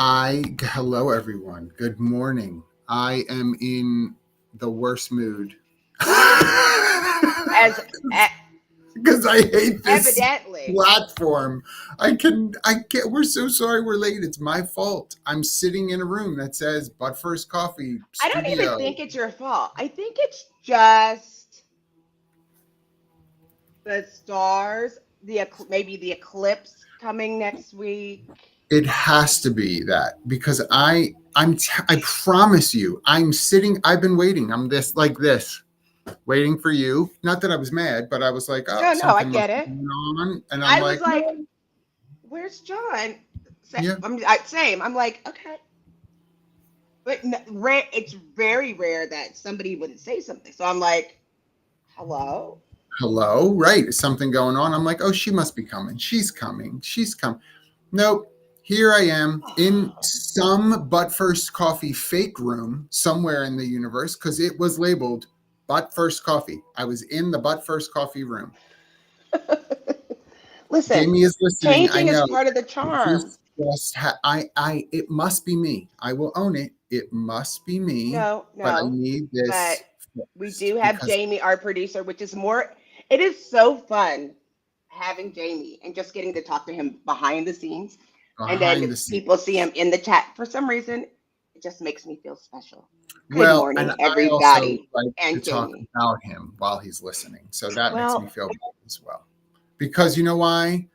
Hello everyone. Good morning. I am in the worst mood As because I hate this evidently, platform. I can't, we're so sorry we're late. It's my fault. I'm sitting in a room that says But First Coffee I don't even Studio. think it's your fault. I think it's just the stars, maybe the eclipse coming next week. It has to be that because I promise you, I've been waiting. I'm this like this. Waiting for you. Not that I was mad, but I was like, oh, No, I something get must be it. going on. And I'm I was like, like, no. "Where's John?" Yeah. Same. I'm like, okay, but rare. It's very rare that somebody wouldn't say something. So I'm like, "Hello." Hello. Right. Is something going on? I'm like, oh, she must be coming. She's coming. She's coming. Nope. Here I am in some But First Coffee fake room somewhere in the universe because it was labeled But First Coffee. I was in the But First Coffee room. Listen, Jamie is listening. I changing is know. part of the charm. This just it must be me. I will own it. It must be me, but I No, need but this we fixed do have because Jamie, our producer, which is more, it is so fun having Jamie and just getting to talk to him behind the scenes. And then behind the scenes. people see him in the chat. For some reason, it just makes me feel special. Good Well, and morning, I also everybody, like to and talk Jamie. about him while he's listening. So that makes me Well, feel better as well. Because you know why?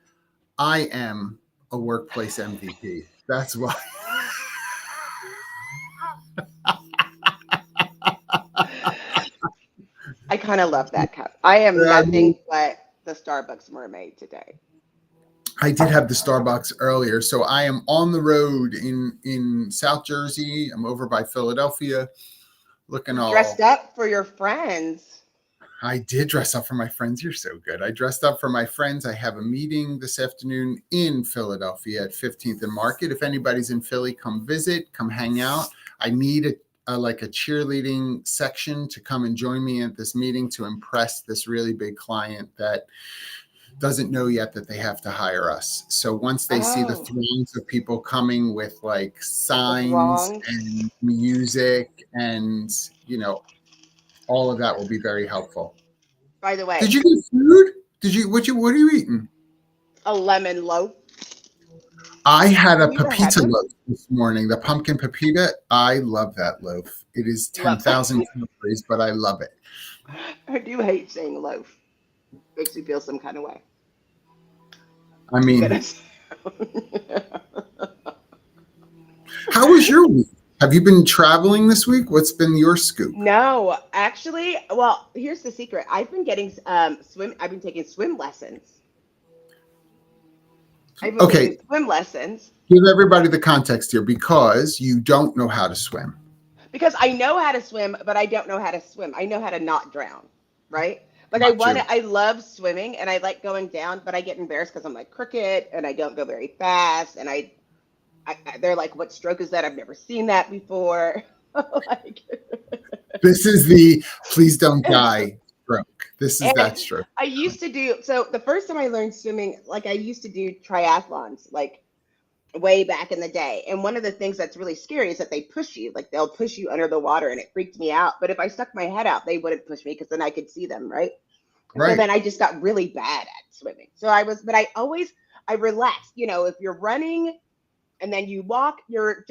I am a workplace MVP. That's why. I kind of love that cup. I am I mean, nothing but the Starbucks mermaid today. I did have the Starbucks earlier, so I am on the road in South Jersey. I'm over by Philadelphia, looking You dressed all. up for your friends. I did dress up for my friends. You're so good. I dressed up for my friends. I have a meeting this afternoon in Philadelphia at 15th and Market. If anybody's in Philly, come visit, come hang out. I need like a cheerleading section to come and join me at this meeting to impress this really big client that doesn't know yet that they have to hire us. So once they see the Oh, throngs of people coming with like the signs throngs. and music and, you know, all of that will be very helpful. By the Did way, you get food? What are you eating? a lemon loaf. I had a Have you ever had pepita one? loaf this morning, the pumpkin pepita. I love that loaf. It is Love. 10,000 calories, but I love it. I do hate saying loaf. Makes me feel some kind of way. I I'm mean, gonna. how was your week? Have you been traveling this week? What's been your scoop? No, actually, well, here's the secret. I've been getting swim. I've been taking swim lessons. I've been Okay, taking swim lessons give everybody the context here because you don't know how to swim. because I know how to swim, but I don't know how to swim. I know how to not drown, right? Like Got you. I love swimming and I like going down, but I get embarrassed because I'm like crooked and I don't go very fast. And they're like, "What stroke is that? I've never seen that before." Like, This is the please don't die stroke. This is that and stroke. I used to do so. The first time I learned swimming, like I used to do triathlons, like way back in the day. And one of the things that's really scary is that they push you, like they'll push you under the water, and it freaked me out. But if I stuck my head out, they wouldn't push me because then I could see them, right? And so Right. then I just got really bad at swimming. So but I relaxed. You know, if you're running and then you walk, your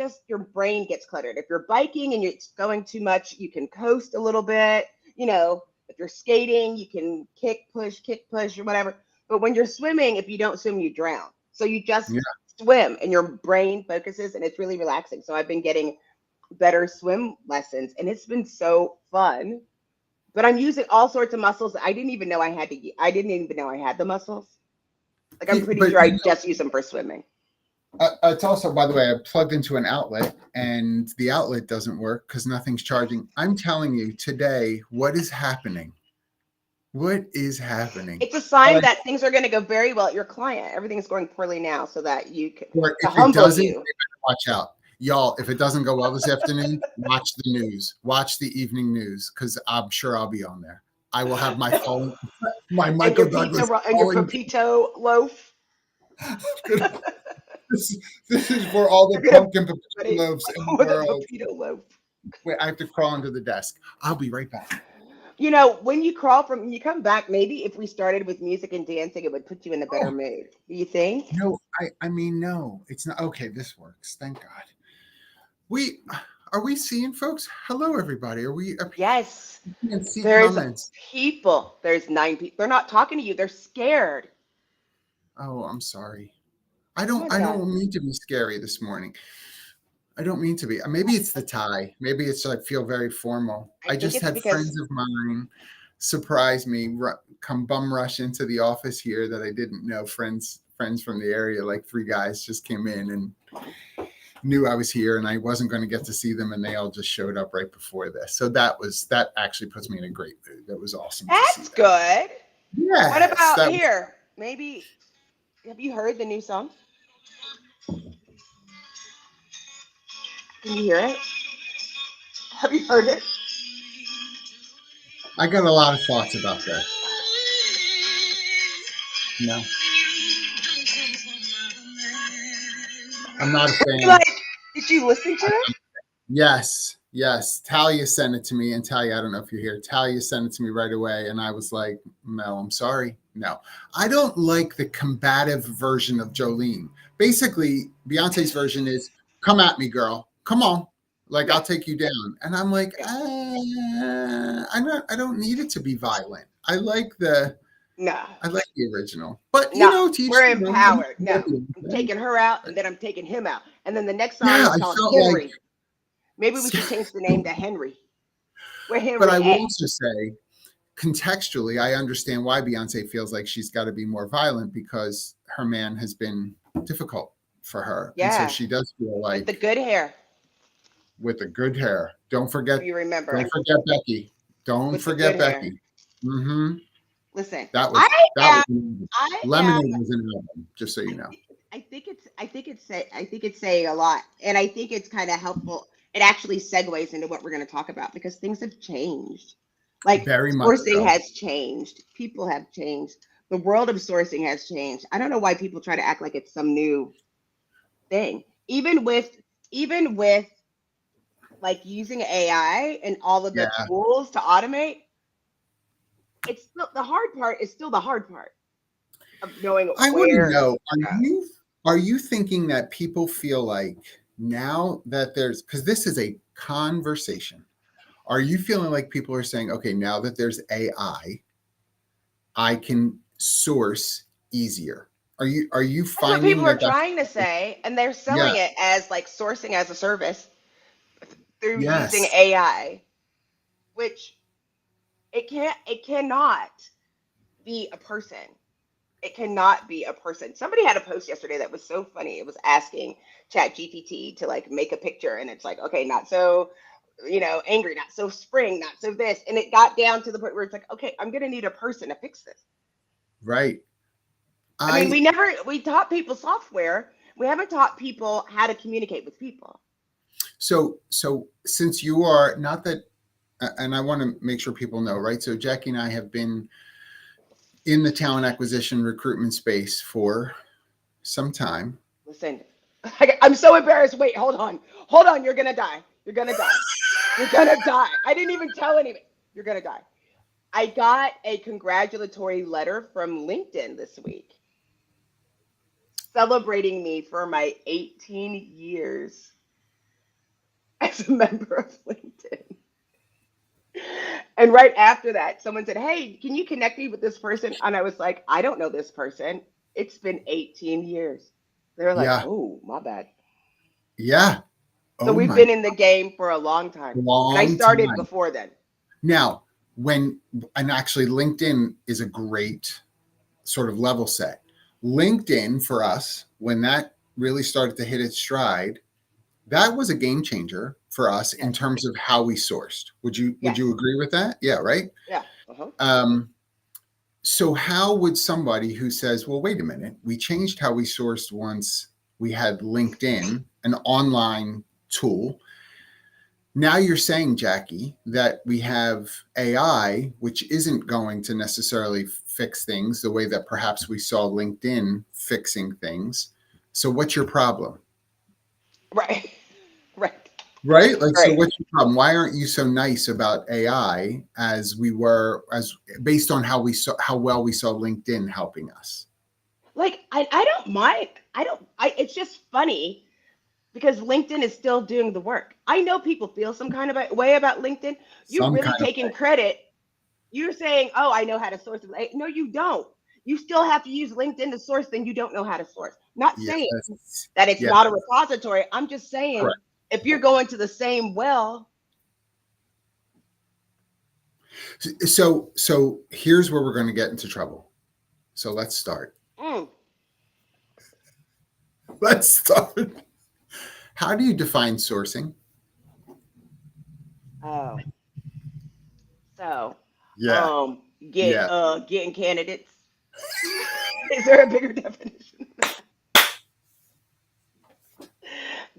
brain gets cluttered. If you're biking and it's going too much, you can coast a little bit. You know, if you're skating, you can kick, push, or whatever. But when you're swimming, if you don't swim, you drown. So you just Yeah. swim and your brain focuses and it's really relaxing. So I've been getting better swim lessons and it's been so fun. But I'm using all sorts of muscles that I didn't even know I had I didn't even know I had the muscles. Like I'm pretty But sure I just use them for swimming. it's also, by the way, I plugged into an outlet and the outlet doesn't work because nothing's charging. I'm telling you today, what is happening? What is happening? It's a sign But that things are going to go very well at your client. Everything's going poorly now, so that you can or to if it humble doesn't, you. watch out. Y'all, if it doesn't go well this afternoon, watch the news. Watch the evening news because I'm sure I'll be on there. I will have my phone, my And Michael Douglas your falling. pepito loaf. This is for all the You're gonna pumpkin put potato it loaves in the with a world. pepito loaf. Wait, I have to crawl under the desk. I'll be right back. You know, when you crawl from, when you come back, maybe if we started with music and dancing, it would put you in a better Oh, mood. Do you think? no, I mean, no, it's not. Okay, this works. Thank God. We are we seeing folks? Hello, everybody. Are we? Yes. I can't see There's comments. people. There's 9 people. They're not talking to you. They're scared. Oh, I'm sorry. Oh my I God. don't mean to be scary this morning. I don't mean to be. Maybe it's the tie. Maybe it's I feel very formal. I I think just it's had because friends of mine surprise me, come bum rush into the office here that I didn't know. Friends from the area, like 3 guys just came in and knew I was here and I wasn't going to get to see them, and they all just showed up right before this. So that actually puts me in a great mood. That was awesome to see that's them. good. What Yes, about that was. here? Maybe have you heard the new song? Can you hear it? Have you heard it? I got a lot of thoughts about this. No, I'm not a fan. Like, did you listen to it? Yes, yes. Talia sent it to me, and Talia, I don't know if you're here. Talia sent it to me right away, and I was like, "No, I'm sorry, no." I don't like the combative version of Jolene. Basically, Beyonce's version is, "Come at me, girl. Come on, like Yeah, I'll take you down." And I'm like, yeah. I'm not. I don't need it to be violent. No, I like the original, but no. to each We're their own. empowered. No, I'm taking her out, and then I'm taking him out, and then the next song Yeah, is I called felt like. Henry. Maybe we should change the name to Henry. Where But I Henry will at? also say, contextually, I understand why Beyonce feels like she's got to be more violent because her man has been difficult for her. And so Yeah, she does feel with the like good hair. with the good hair. If you remember, Don't forget Becky. Don't with the good forget hair. Becky. Mm-hmm. Listen, That I was that am. was I am. Lemonade was an album, just so you know. I think it's saying a lot, and I think it's kind of helpful. It actually segues into what we're going to talk about because things have changed. Like Very much sourcing so. has changed, people have changed, the world of sourcing has changed. I don't know why people try to act like it's some new thing. Even with like using AI and all of the Yeah. tools to automate, it's still the hard part. Is still the hard part of knowing I want to where know, to go. are you thinking that people feel like now that there's because this is a conversation. Are you feeling like people are saying, okay, now that there's AI, I can source easier? Are you That's what finding people are that that's trying to say, and they're yeah, selling it as like sourcing as a service through using yes. AI, which it cannot be a person. It cannot be a person. Somebody had a post yesterday that was so funny. It was asking Chat GPT to like make a picture, and it's like, okay, not so, angry, not so spring, not so this, and it got down to the point where it's like, okay, I'm gonna need a person to fix this. Right. I mean, I we taught people software. We haven't taught people how to communicate with people. so since you are not that and I want to make sure people know, right? So Jackie and I have been in the talent acquisition recruitment space for some time. Listen, I'm so embarrassed. Wait, hold on. Hold on. You're going to die. You're going to die. You're going to die. I didn't even tell anybody. You're going to die. I got a congratulatory letter from LinkedIn this week celebrating me for my 18 years as a member of LinkedIn. And right after that, someone said, "Hey, can you connect me with this person?" And I was like, "I don't know this person. It's been 18 years." They were like, Yeah. "Oh, my bad." Yeah. So Oh we've my been in the game for a long time. And I long started time. before then. Now, and actually LinkedIn is a great sort of level set. LinkedIn for us, when that really started to hit its stride, that was a game changer for us in Yes. terms of how we sourced. Would you Yes. agree with that? Yeah, right. Yeah. Uh-huh. Um, so how would somebody who says, well, wait a minute, we changed how we sourced once we had LinkedIn, an online tool. Now you're saying, Jackie, that we have AI, which isn't going to necessarily fix things the way that perhaps we saw LinkedIn fixing things. So what's your problem? Right. Right. Right? Like, so Right. what's your problem? Why aren't you so nice about AI as we were, as based on how we saw, how well we saw LinkedIn helping us? Like I don't mind. It's just funny because LinkedIn is still doing the work. I know people feel some kind of a way about LinkedIn. You're Some really kind of taking credit. You're saying, "Oh, I know how to source it." No, you don't. You still have to use LinkedIn to source things you don't know how to source. Not saying yes. that it's Yeah, not a repository. I'm just saying correct. if you're going to the same well, So here's where we're going to get into trouble. So let's start. mm, Let's start. How do you define sourcing? oh, so Yeah. Yeah. getting candidates. Is there a bigger definition?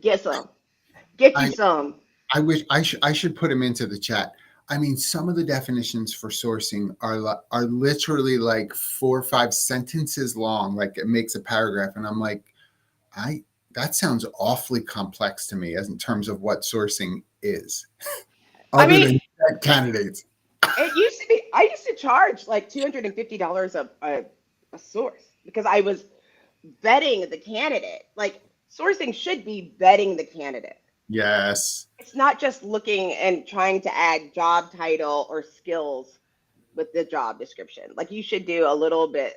Get some. Get you I some. I wish I should put them into the chat. I mean, some of the definitions for sourcing are literally like 4 or 5 sentences long. Like it makes a paragraph, and I'm like, I that sounds awfully complex to me as in terms of what sourcing is, I other mean, than candidates. it used to be. I used to charge like $250 a source because I was vetting the candidate. Like sourcing should be vetting the candidate. Yes. It's not just looking and trying to add job title or skills with the job description. Like you should do a little bit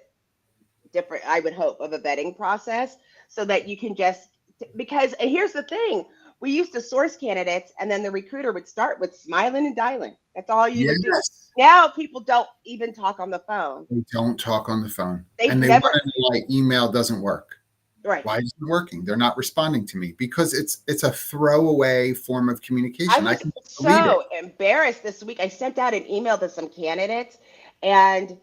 different, I would hope, of a vetting process so that you can just because and here's the thing. We used to source candidates and then the recruiter would start with smiling and dialing. That's all you would do. Yes. Now people don't even talk on the phone. They don't talk on the phone, They've and they never want to know why email doesn't work. right. Why isn't it working? They're not responding to me because it's a throwaway form of I communication. I was can delete it. so embarrassed this week. I sent out an email to some candidates and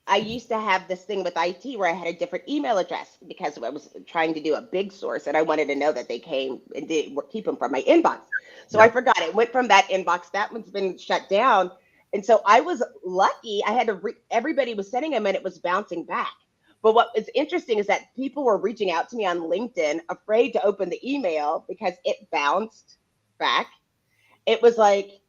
I used to have this thing with IT where I had a different email address because I was trying to do a big source and I wanted to know that they came and did keep them from my inbox. So I Yeah. forgot it went from that inbox. That one's been shut down. And so I was lucky. I had to everybody was sending them and it was bouncing back. But what is interesting is that people were reaching out to me on LinkedIn, afraid to open the email because it bounced back. It was like,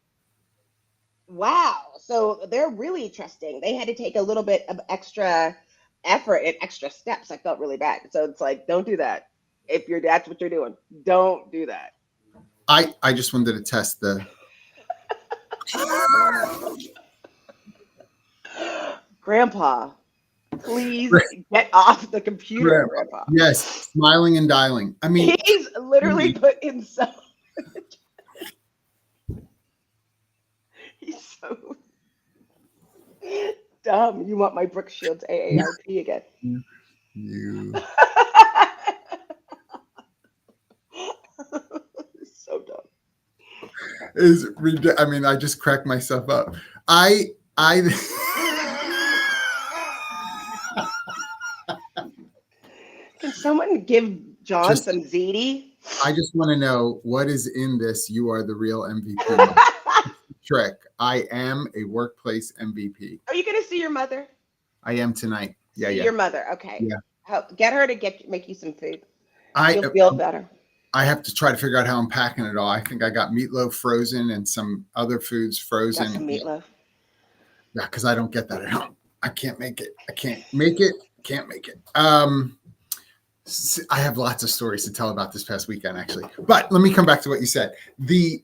wow. So they're really trusting. They had to take a little bit of extra effort and extra steps. I felt really bad. So it's like, don't do that. If you're that's what you're doing, don't do that. I just wanted to test the Grandpa, please get off the computer, grandma. Grandpa. Yes, smiling and dialing. I mean, He's literally put himself. He's so dumb. You want my Brooke Shields AARP again? you So dumb. I mean, I just cracked myself up. I Can someone give John just some ziti? I just want to know what is in this. You are the real MVP trick. I am a workplace MVP. Are you gonna see your mother? I am tonight. Yeah, See yeah, your mother. Okay. yeah. Get her to make you some food. I You'll feel better. I have to try to figure out how I'm packing it all. I think I got meatloaf frozen and some other foods Got some frozen. meatloaf. Yeah, because I don't get that at home. I can't make it. I can't make it. Can't make it. I have lots of stories to tell about this past weekend, actually. But let me come back to what you said. The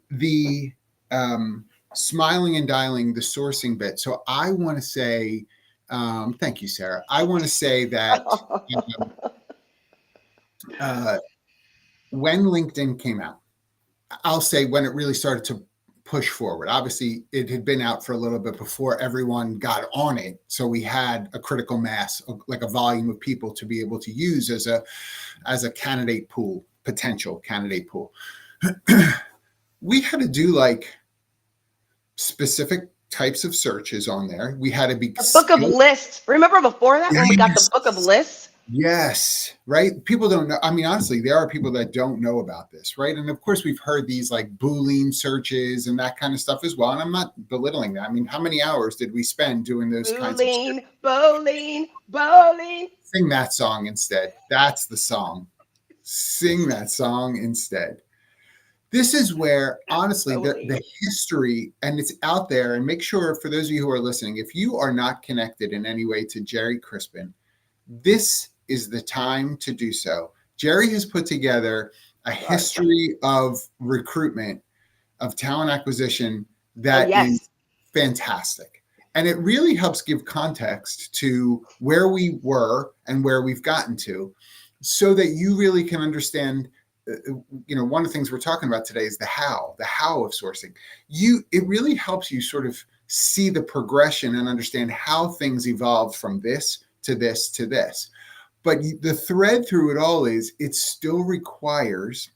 smiling and dialing, the sourcing bit. So I want to say, thank you, Sarah. I want to say that when LinkedIn came out, I'll say when it really started to push forward. Obviously, it had been out for a little bit before everyone got on it. So we had a critical mass, like a volume of people to be able to use as a candidate pool, potential candidate pool. We had to do like specific types of searches on there. We had to be A book of lists. Remember before that when we got the book of lists? Yes, right. People don't know. I mean, honestly, there are people that don't know about this, right? And of course, we've heard these like Boolean searches and that kind of stuff as well. And I'm not belittling that. I mean, how many hours did we spend doing those kinds of Bowling, bowling, bowling. Sing that song instead. That's the song. Sing that song instead. This is where, honestly, Totally. the history, and it's out there. And make sure, for those of you who are listening, if you are not connected in any way to Jerry Crispin, this is the time to do so. Jerry has put together a Sorry. history of recruitment, of talent acquisition Oh, that is yes. fantastic. And it really helps give context to where we were and where we've gotten to, so that you really can understand. One of the things we're talking about today is the how of sourcing. It really helps you sort of see the progression and understand how things evolved from this to this to this. But the thread through it all is it still requires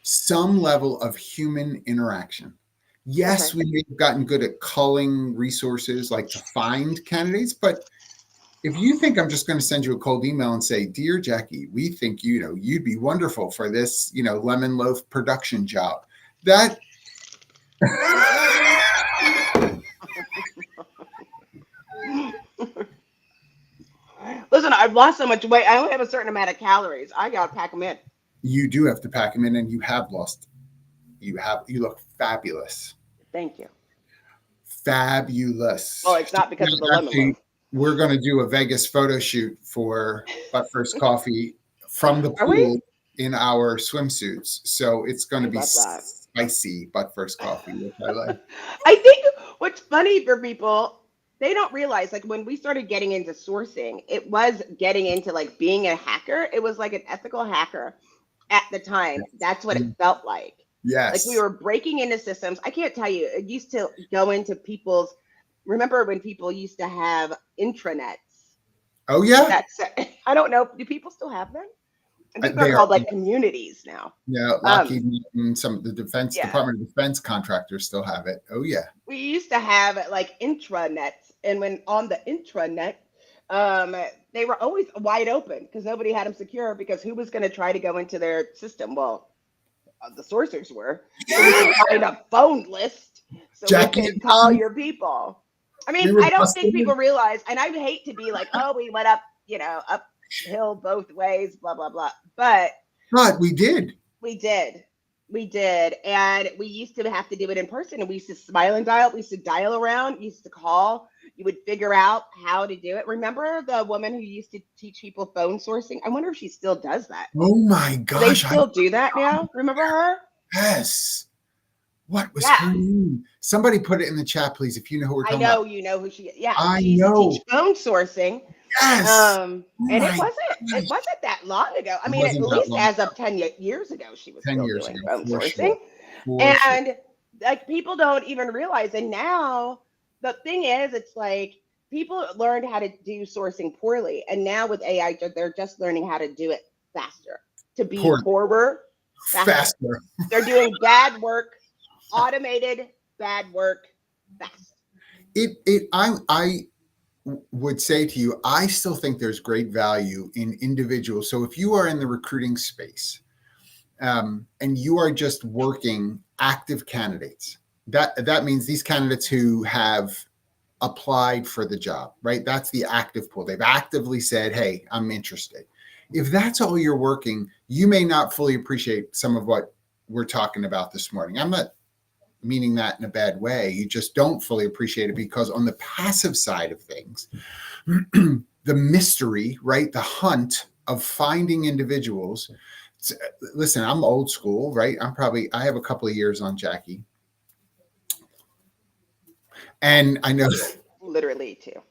some level of human interaction. Okay. Yes, we may have gotten good at culling resources like to find candidates, but if you think I'm just going to send you a cold email and say, "Dear Jackie, we think you'd be wonderful for this, lemon loaf production job," that Listen, I've lost so much weight. I only have a certain amount of calories. I gotta pack them in. you do have to pack them in, and you look fabulous. Thank you. Fabulous. Well, it's not because of the lemon Actually, loaf. we're going to do a Vegas photo shoot for But First Coffee from the Are we? pool in our swimsuits. So it's going I to be love that. spicy But First Coffee, which I like. I think what's funny for people, they don't realize like when we started getting into sourcing, it was getting into like being a hacker. It was like an ethical hacker at the time. That's what it felt like. Like we Yes. were breaking into systems. I can't tell you, it used to go into people's, remember when people used to have intranets? Oh, yeah. That's, I don't know, do people still have them? I think they're They are. called like communities now. Yeah, Um, Lockheed and some of the yeah, Department of Defense contractors still have it. Oh, yeah. we used to have like intranets, and when on the intranet, um, they were always wide open because nobody had them secure because who was going to try to go into their system? Well, the sourcers were, so we could find a phone list so we Jackie could and call Tom, your people. I we mean, were I don't think busting people in. realize, and I would hate to be like, oh, we went up, uphill both ways, blah blah blah. But But we did. we did. We did. And we used to have to do it in person. And we used to smile and dial. We used to dial around, we used to call. You would figure out how to do it. Remember the woman who used to teach people phone sourcing? I wonder if she still does that. Oh, my Do they gosh. still do that now? Remember her? Yes. What was her Yes. name? Somebody put it in the chat, please, if you know who we're I talking about. know you know who she is. Yeah, I she used to teach know. phone sourcing. Yes. Oh And my it gosh. wasn't that long ago. I It mean, at wasn't that least long as ago. of 10 years ago, she was 10 still years doing ago, phone for sure. sourcing. For sure. And like people don't even realize. And now the thing is, it's like people learned how to do sourcing poorly. And now with AI, they're just learning how to do it faster, to be Poor, poorer, faster. faster. They're doing bad work, automated bad work fast. I would say to you, I still think there's great value in individuals. So if you are in the recruiting space, and you are just working active candidates, that means these candidates who have applied for the job, right? That's the active pool. They've actively said, "Hey, I'm interested." If that's all you're working, you may not fully appreciate some of what we're talking about this morning. I'm not meaning that in a bad way. You just don't fully appreciate it because on the passive side of things, the mystery, right? The hunt of finding individuals. Listen, I'm old school, right? I have a couple of years on Jackie. And I know Literally, too. Can't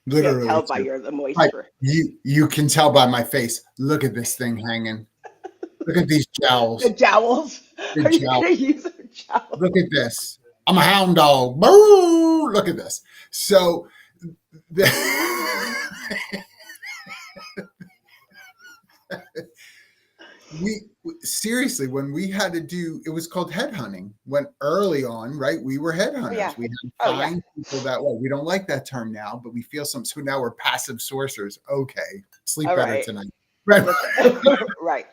literally tell by too. the Like moisture. you can tell by my face. Look at this thing hanging. Look at these The jowls. jowls. The Are you jowl. gonna use a jowl? Look at this. I'm a hound dog. Boo! Look at this. So the, we seriously, when we had to do, it was called headhunting. When early on, right, we were Oh yeah. headhunters. We had to Oh yeah. find people that way. We don't like that term now, but we feel some. So now we're passive sourcers. Okay, sleep All better right. tonight. Right. Right.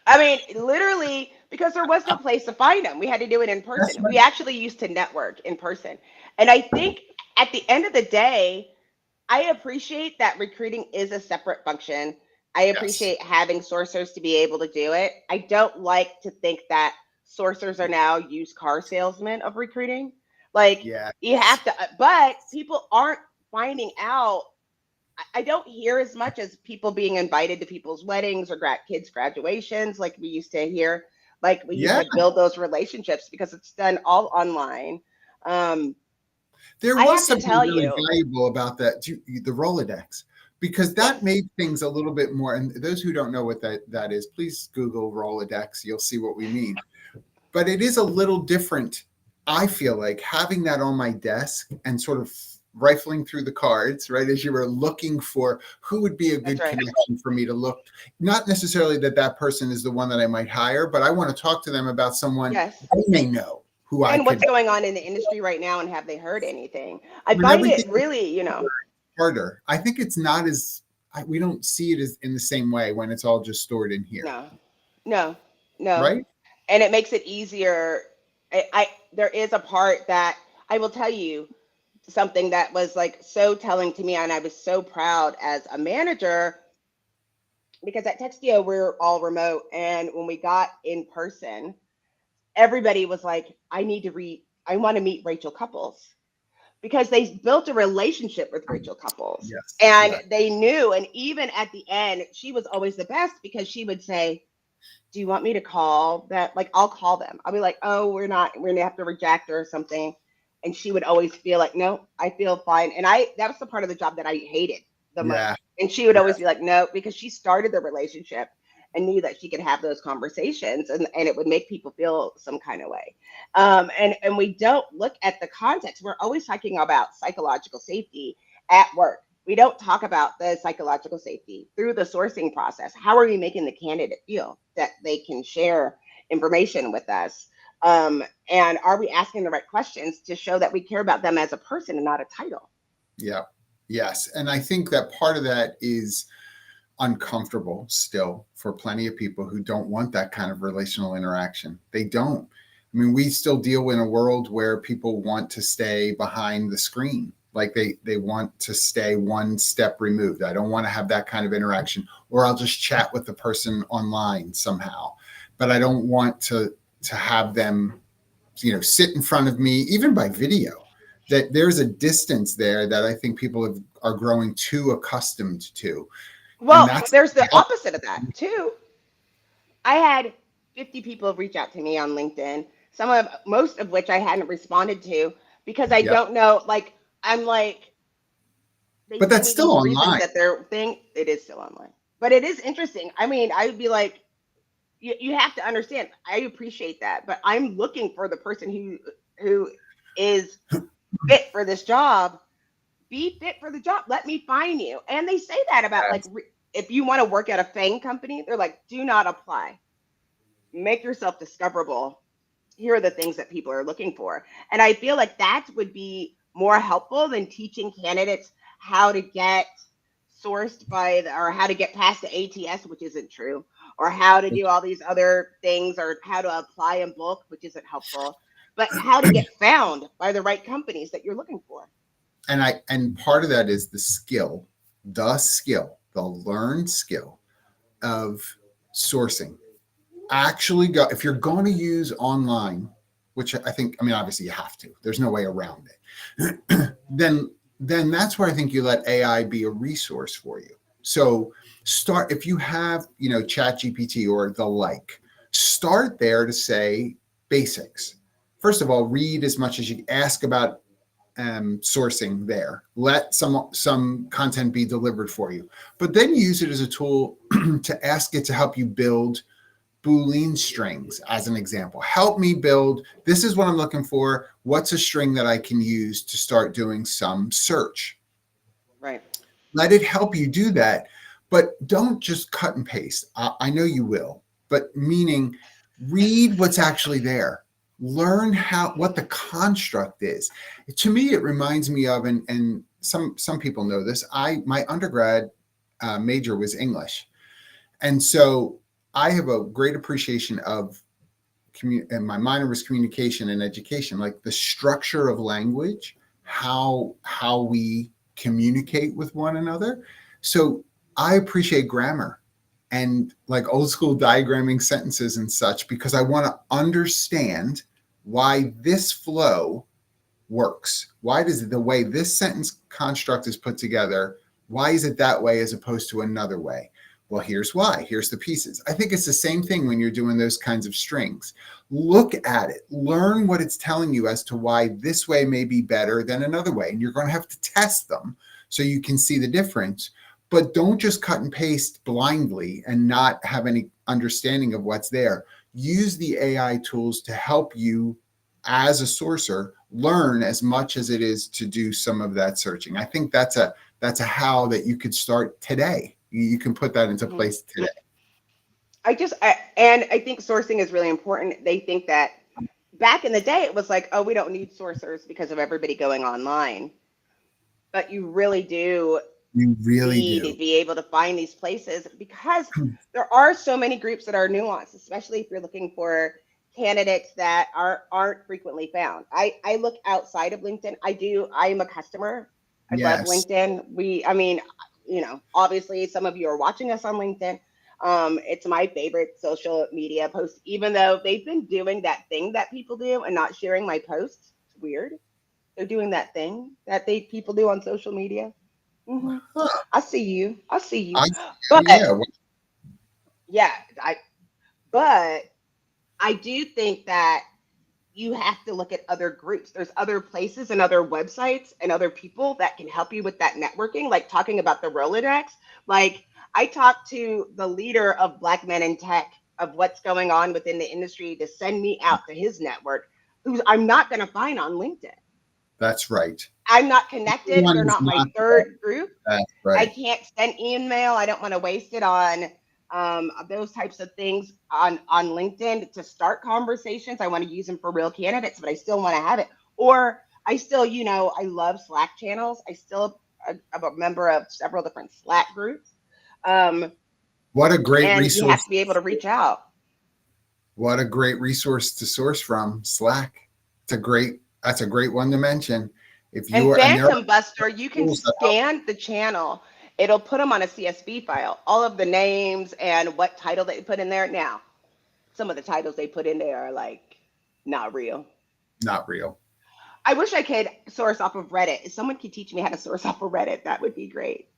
I mean, literally, because there was no place to find them. We had to do it in That's person. right. We actually used to network in person. And I think at the end of the day, I appreciate that recruiting is a separate function. I Yes. appreciate having sourcers to be able to do it. I don't like to think that sourcers are now used car salesmen of recruiting. Like Yeah. you have to, but people aren't finding out. I don't hear as much as people being invited to people's weddings or kids' graduations, like we used to hear. Like we used Yeah. to build those relationships because it's done all online. Um, There I was have to something tell really you, valuable about that, the Rolodex, because that yes, made things a little bit more. And those who don't know what that is, please Google Rolodex. You'll see what we mean. But it is a little different. I feel like having that on my desk and sort of rifling through the cards, right, as you were looking for who would be a that's good right. connection for me to look, not necessarily that that person is the one that I might hire, but I want to talk to them about someone Yes. they may know who I And what's could, going on in the industry right now and have they heard anything? I when find everything it really, harder. I think it's not as we don't see it as in the same way when it's all just stored in here, no, no, no. right? And it makes it easier. I there is a part that I will tell you something that was like so telling to me, and I was so proud as a manager because at Textio we're all remote, and when we got in person, everybody was like, "I need to read. I want to meet Rachel Couples." Because they built a relationship with Rachel Couples Yes. and Yeah. they knew. And even at the end, she was always the best because she would say, do you want me to call that? Like, I'll call them. I'll be like, oh, we're gonna have to reject her or something. And she would always feel like, no, I feel fine. And that was the part of the job that I hated the most. Yeah. And she would Yeah. always be like, no, because she started the relationship and knew that she could have those conversations and it would make people feel some kind of way. And we don't look at the context. We're always talking about psychological safety at work. We don't talk about the psychological safety through the sourcing process. How are we making the candidate feel that they can share information with us? And are we asking the right questions to show that we care about them as a person and not a title? Yeah. Yes. And I think that part of that is uncomfortable still for plenty of people who don't want that kind of relational interaction. They don't. I mean, we still deal in a world where people want to stay behind the screen. Like they want to stay one step removed. I don't want to have that kind of interaction, or I'll just chat with the person online somehow. But I don't want to have them, sit in front of me, even by video. That there's a distance there that I think are growing too accustomed to, and Well, that's there's the opposite of that too. I had 50 people reach out to me on LinkedIn, most of which I hadn't responded to because I yeah. don't know. Like, I'm like, they But send that's me still these reasons online. that their thing, it is still online. But it is interesting. I mean, I would be like, you have to understand, I appreciate that, but I'm looking for the person who is fit for this job. Be fit for the job. Let me find you. And they say that about like Yes. if you want to work at a FANG company, they're like, do not apply. Make yourself discoverable. Here are the things that people are looking for. And I feel like that would be more helpful than teaching candidates how to get sourced or how to get past the ATS, which isn't true, or how to do all these other things, or how to apply in bulk, which isn't helpful, but how to get found by the right companies that you're looking for. And part of that is the learned skill of sourcing. Actually go if you're going to use online, which I think, I mean, obviously you have to. There's no way around it. then that's where I think you let AI be a resource for you. So start if you have, Chat GPT or the like, start there to say basics. First of all, read as much as you ask about sourcing there. Let some content be delivered for you, but then use it as a tool to ask it to help you build Boolean strings as an example. Help me build, this is what I'm looking for. What's a string that I can use to start doing some search? Right. Let it help you do that, but don't just cut and paste. I know you will, but meaning read what's actually there. Learn what the construct is. To me, it reminds me of, and some people know this. My undergrad major was English, and so I have a great appreciation of and my minor was communication and education, like the structure of language, how we communicate with one another. So I appreciate grammar. and like old school diagramming sentences and such, because I want to understand why this flow works. Why does the way this sentence construct is put together, why is it that way as opposed to another way? Well, here's why. Here's the pieces. I think it's the same thing when you're doing those kinds of strings. Look at it, learn what it's telling you as to why this way may be better than another way. And you're going to have to test them so you can see the difference. But don't just cut and paste blindly and not have any understanding of what's there. Use the AI tools to help you as a sourcer learn as much as it is to do some of that searching. I think that's a how that you could start today. You can put that into place today. And I think sourcing is really important. They think that back in the day, it was like, oh, we don't need sourcers because of everybody going online. But you really do. You really need do to be able to find these places, because there are so many groups that are nuanced, especially if you're looking for candidates that aren't frequently found. I look outside of LinkedIn. I am a customer. I love LinkedIn. Obviously some of you are watching us on LinkedIn. It's my favorite social media post, even though they've been doing that thing that people do and not sharing my posts. It's weird. They're doing that thing that people do on social media. Mm-hmm. I see you. But but I do think that you have to look at other groups. There's other places and other websites and other people that can help you with that networking, like talking about the Rolodex. Like, I talked to the leader of Black Men in Tech of what's going on within the industry to send me out to his network, who I'm not going to find on LinkedIn. That's right. I'm not connected. They're not my third group. That's right. I can't send email. I don't want to waste it on those types of things on LinkedIn to start conversations. I want to use them for real candidates, but I still want to have it. Or I still, I love Slack channels. I still am a member of several different Slack groups. What a great resource. You have to be able to reach out. What a great resource to source from, Slack. That's a great one to mention. And Phantom Buster, you can scan the channel. It'll put them on a CSV file, all of the names and what title they put in there. Now, some of the titles they put in there are like not real. Not real. I wish I could source off of Reddit. If someone could teach me how to source off of Reddit, that would be great.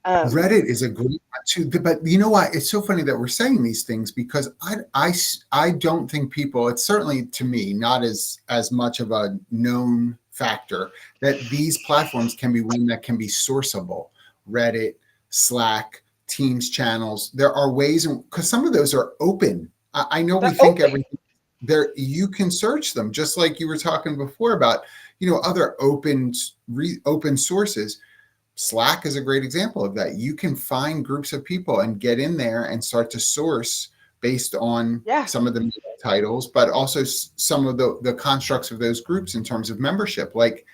Reddit is a great one too, but you know what? It's so funny that we're saying these things, because I don't think people, it's certainly to me not as much of a known factor that these platforms can be one that can be sourceable. Reddit, Slack, Teams channels. There are ways, because some of those are open. I know we think everything there, you can search them, just like you were talking before about, other open sources. Slack is a great example of that. You can find groups of people and get in there and start to source based on some of the titles, but also some of the constructs of those groups in terms of membership. Like,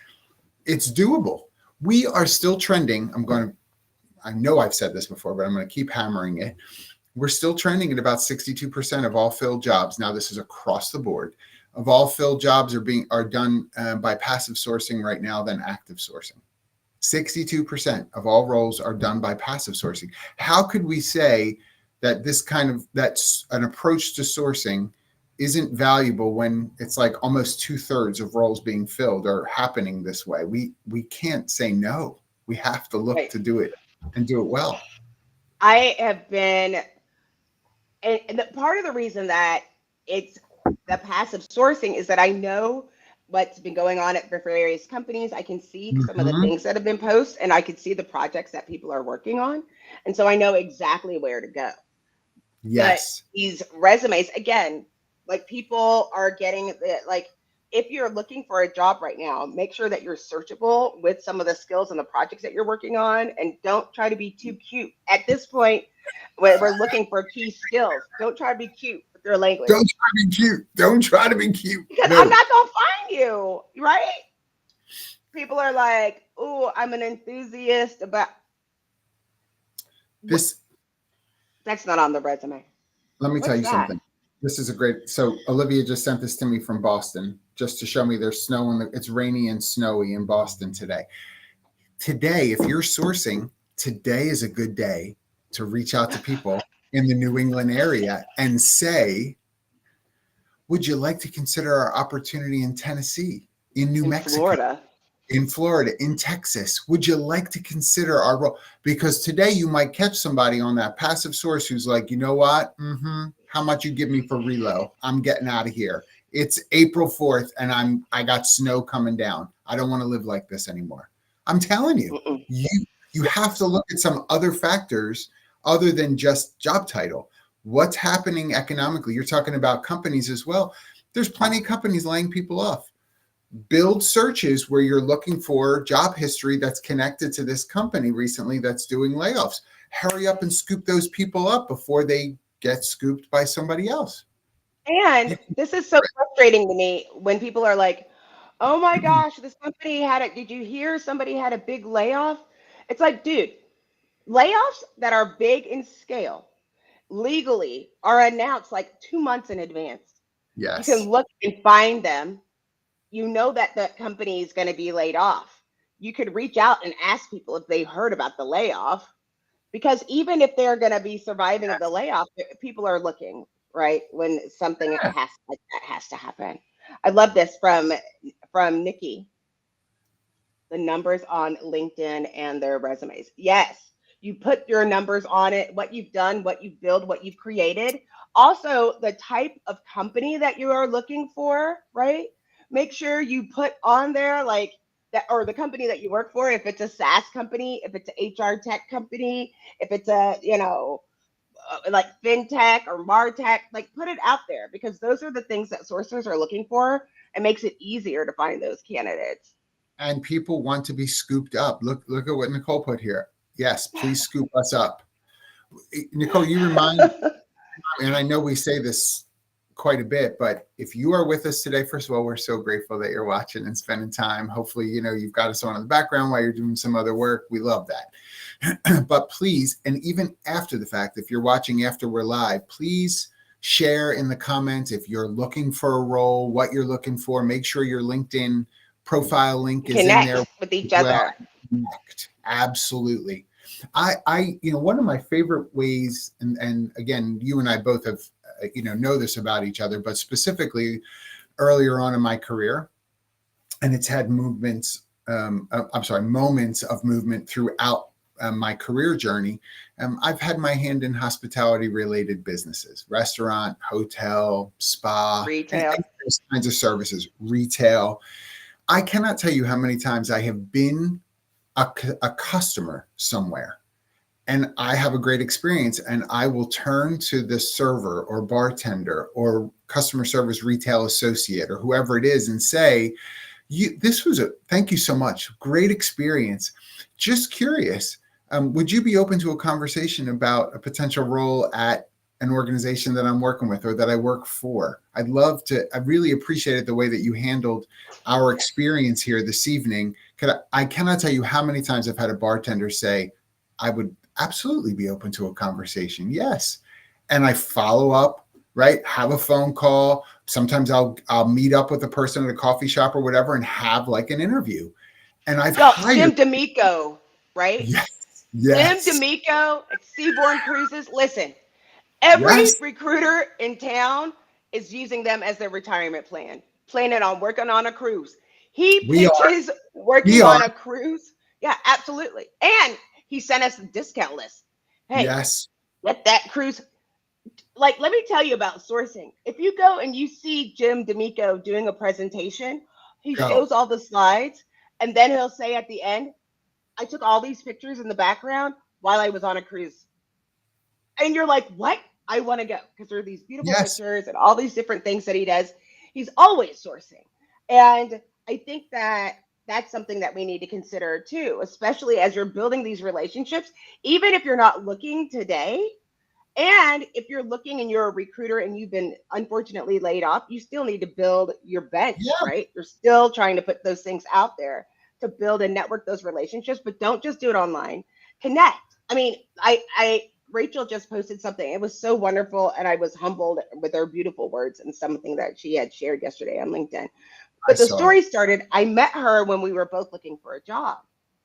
it's doable. We are still trending. I know I've said this before, but I'm going to keep hammering it. We're still trending at about 62% of all filled jobs. Now, this is across the board. Of all filled jobs are done by passive sourcing right now than active sourcing. 62% of all roles are done by passive sourcing. How could we say that that's an approach to sourcing isn't valuable when it's like almost 2/3 of roles being filled are happening this way? We can't say no. We have to look to do it and do it well. I have been, and part of the reason that it's the passive sourcing is that I know what's been going on at various companies. I can see some of the things that have been posted, and I can see the projects that people are working on. And so I know exactly where to go. Yes. But these resumes, again, like, people are getting it. Like, if you're looking for a job right now, make sure that you're searchable with some of the skills and the projects that you're working on, and don't try to be too cute. At this point, when we're looking for key skills, don't try to be cute with your language. Don't try to be cute. Don't try to be cute. Because I'm not going to find you, right? People are like, oh, I'm an enthusiast about this. That's not on the resume. Let me tell you something. This is so Olivia just sent this to me from Boston, just to show me there's snow it's rainy and snowy in Boston today. Today, if you're sourcing, today is a good day to reach out to people in the New England area and say, would you like to consider our opportunity in Tennessee, in New In Mexico, Florida. in Florida, in Texas? Would you like to consider our role? Because today you might catch somebody on that passive source who's like, you know what? How much you give me for relo? I'm getting out of here. It's April 4th and I got snow coming down. I don't want to live like this anymore. I'm telling you, Mm-mm. you have to look at some other factors other than just job title. What's happening economically? You're talking about companies as well. There's plenty of companies laying people off. Build searches where you're looking for job history that's connected to this company recently that's doing layoffs. Hurry up and scoop those people up before they get scooped by somebody else. And this is so frustrating to me when people are like, oh my gosh, this company did you hear somebody had a big layoff? It's like, dude, layoffs that are big in scale legally are announced like 2 months in advance. You can Yes. look and find them. You know that the company is going to be laid off. You could reach out and ask people if they heard about the layoff, because even if they're going to be surviving of the layoff, people are looking, right, when something Yeah. like that has to happen. I love this from Nikki. The numbers on LinkedIn and their resumes. Yes, you put your numbers on it, what you've done, what you've built, what you've created. Also, the type of company that you are looking for, right? Make sure you put on there like that, or the company that you work for, if it's a SaaS company, if it's an HR tech company, if it's a, like fintech or martech, like put it out there, because those are the things that sourcers are looking for. It makes it easier to find those candidates. And people want to be scooped up. Look at what Nicole put here. Yes, please scoop us up. Nicole, you remind, and I know we say this quite a bit, but if you are with us today, first of all, we're so grateful that you're watching and spending time. Hopefully, you've got us on in the background while you're doing some other work. We love that. But please, and even after the fact, if you're watching after we're live, please share in the comments if you're looking for a role, what you're looking for. Make sure your LinkedIn profile link is in there Connect with each as well. other. Connect. Absolutely. One of my favorite ways, and again, you and I both have, know this about each other, but specifically earlier on in my career, and it's had moments of movement throughout my career journey. I've had my hand in hospitality related businesses, restaurant, hotel, spa, and Retail. those kinds of services, retail. I cannot tell you how many times I have been a customer somewhere and I have a great experience, and I will turn to the server or bartender or customer service retail associate or whoever it is and say, thank you so much. Great experience. Just curious. Would you be open to a conversation about a potential role at an organization that I'm working with or that I work for? I really appreciated the way that you handled our experience here this evening. I cannot tell you how many times I've had a bartender say, I would absolutely be open to a conversation. Yes. And I follow up, right? Have a phone call. Sometimes I'll meet up with a person at a coffee shop or whatever and have like an interview. And I've Yo, hired. Jim D'Amico, right? Yes. Jim Yes. D'Amico at Seabourn Cruises. Listen, every Yes. recruiter in town is using them as their retirement plan, planning on working on a cruise. He We are. pitches We working are. on a cruise. Yeah, absolutely. And he sent us a discount list. Hey, Yes. let that cruise. Like, let me tell you about sourcing. If you go and you see Jim D'Amico doing a presentation, he Go. shows all the slides, and then he'll say at the end, I took all these pictures in the background while I was on a cruise. And you're like, what? I want to go, because there are these beautiful Yes. pictures and all these different things that he does. He's always sourcing. And I think that that's something that we need to consider too, especially as you're building these relationships, even if you're not looking today. And if you're looking and you're a recruiter and you've been unfortunately laid off, you still need to build your bench, Yeah. right? You're still trying to put those things out there to build and network those relationships, but don't just do it online. Connect. I mean, Rachel just posted something. It was so wonderful, and I was humbled with her beautiful words and something that she had shared yesterday on LinkedIn. I But the saw it. story started, I met her when we were both looking for a job.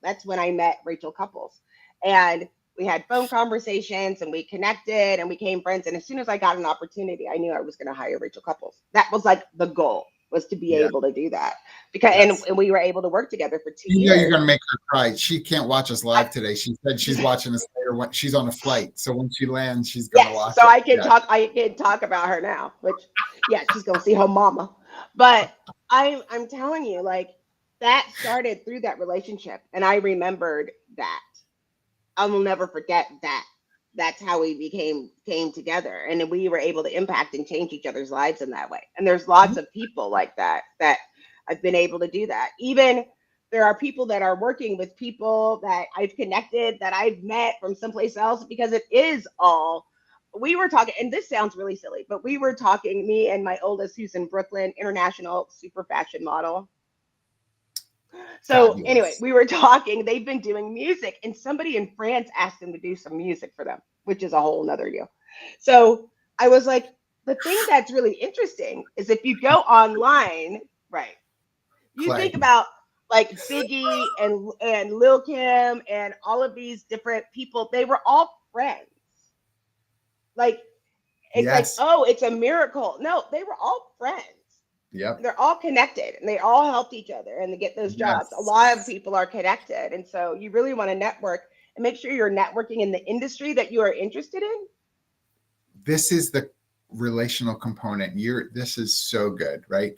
That's when I met Rachel Couples. And We had phone conversations and we connected and we became friends. And as soon as I got an opportunity, I knew I was going to hire Rachel Couples. That was like the goal, was to be Yeah. able to do that, because Yes. and we were able to work together for 2 You know you're years. gonna make her cry. She can't watch us I, live today. She said she's watching us later when she's on a flight. So when she lands, she's gonna yes, watch so it. Yeah. I can talk about her now, which yeah, she's gonna see her mama. But I'm telling you, like, that started through that relationship. And I remembered that. I will never forget that. That's how we came together, and then we were able to impact and change each other's lives in that way. And there's lots of people like that I've been able to do that. Even there are people that are working with people that I've connected, that I've met from someplace else, because it is all, we were talking, and this sounds really silly, but we were talking, me and my oldest, who's in Brooklyn, international super fashion model. So anyway, Fabulous. we were talking. They've been doing music, and somebody in France asked them to do some music for them, which is a whole nother deal. So I was like, the thing that's really interesting is if you go online, right? You Clay. think about like Biggie and Lil Kim and all of these different people. They were all friends. Like, it's like, Yes. oh, it's a miracle. No, they were all friends. Yep. They're all connected and they all helped each other and they get those jobs. A lot of Yes. people are connected. And so you really want to network and make sure you're networking in the industry that you are interested in. This is the relational component. This is so good, right?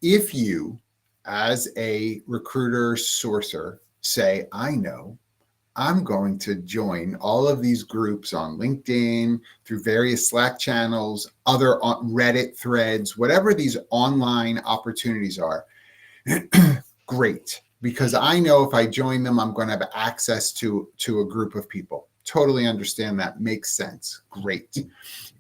If you, as a recruiter sourcer, say, I know I'm going to join all of these groups on LinkedIn, through various Slack channels, other Reddit threads, whatever these online opportunities are. Great. Because I know if I join them, I'm going to have access to a group of people. Totally understand that. Makes sense. Great.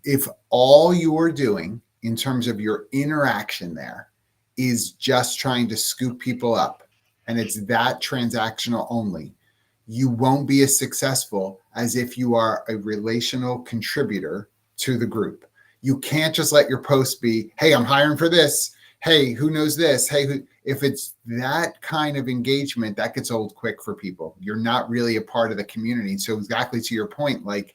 If all you're doing in terms of your interaction there is just trying to scoop people up, and it's that transactional only, you won't be as successful as if you are a relational contributor to the group. You can't just let your post be, hey, I'm hiring for this. Hey, who knows this? Hey, if it's that kind of engagement, that gets old quick for people. You're not really a part of the community. So exactly to your point, like,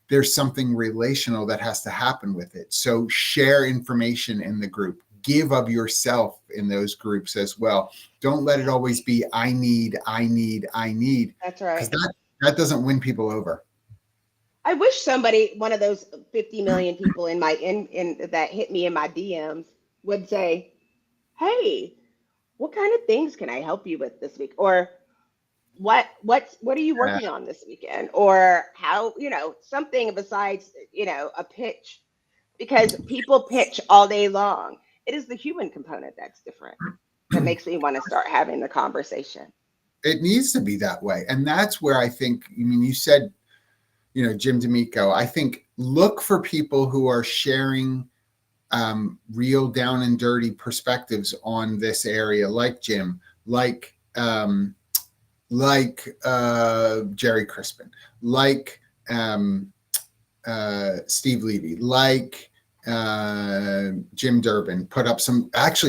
there's something relational that has to happen with it. So share information in the group. Give of yourself in those groups as well. Don't let it always be, I need, That's because right. that doesn't win people over. I wish somebody, one of those 50 million people in my in that hit me in my DMs would say, "Hey, what kind of things can I help you with this week?" Or what are you Uh, working on this weekend? Or how, something besides, a pitch, because people pitch all day long. It is the human component that's different that makes me want to start having the conversation. it needs to be that way. And that's where I think, I mean, you said, Jim D'Amico, I think look for people who are sharing real down and dirty perspectives on this area, like Jim, like Jerry Crispin, like Steve Levy, like Jim Durbin put up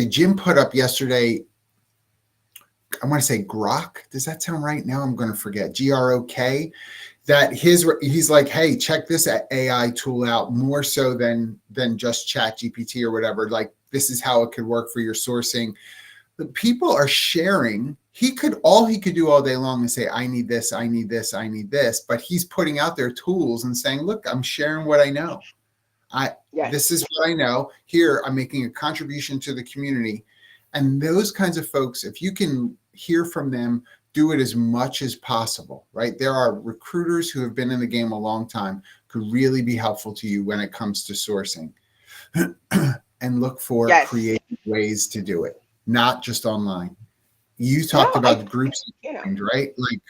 Jim put up yesterday, I want to say Grok. Does that sound right? Now I'm going to forget. GROK. That he's like, hey, check this AI tool out, more so than just Chat GPT or whatever. Like, this is how it could work for your sourcing. The people are sharing. All he could do all day long is say, I need this, I need this, I need this. But he's putting out their tools and saying, look, I'm sharing what I know. Yes. This is what I know. Here, I'm making a contribution to the community. And those kinds of folks, if you can hear from them, do it as much as possible, right? There are recruiters who have been in the game a long time, could really be helpful to you when it comes to sourcing. And look for Yes. creative ways to do it, not just online. You No, talked about groups, right? Like,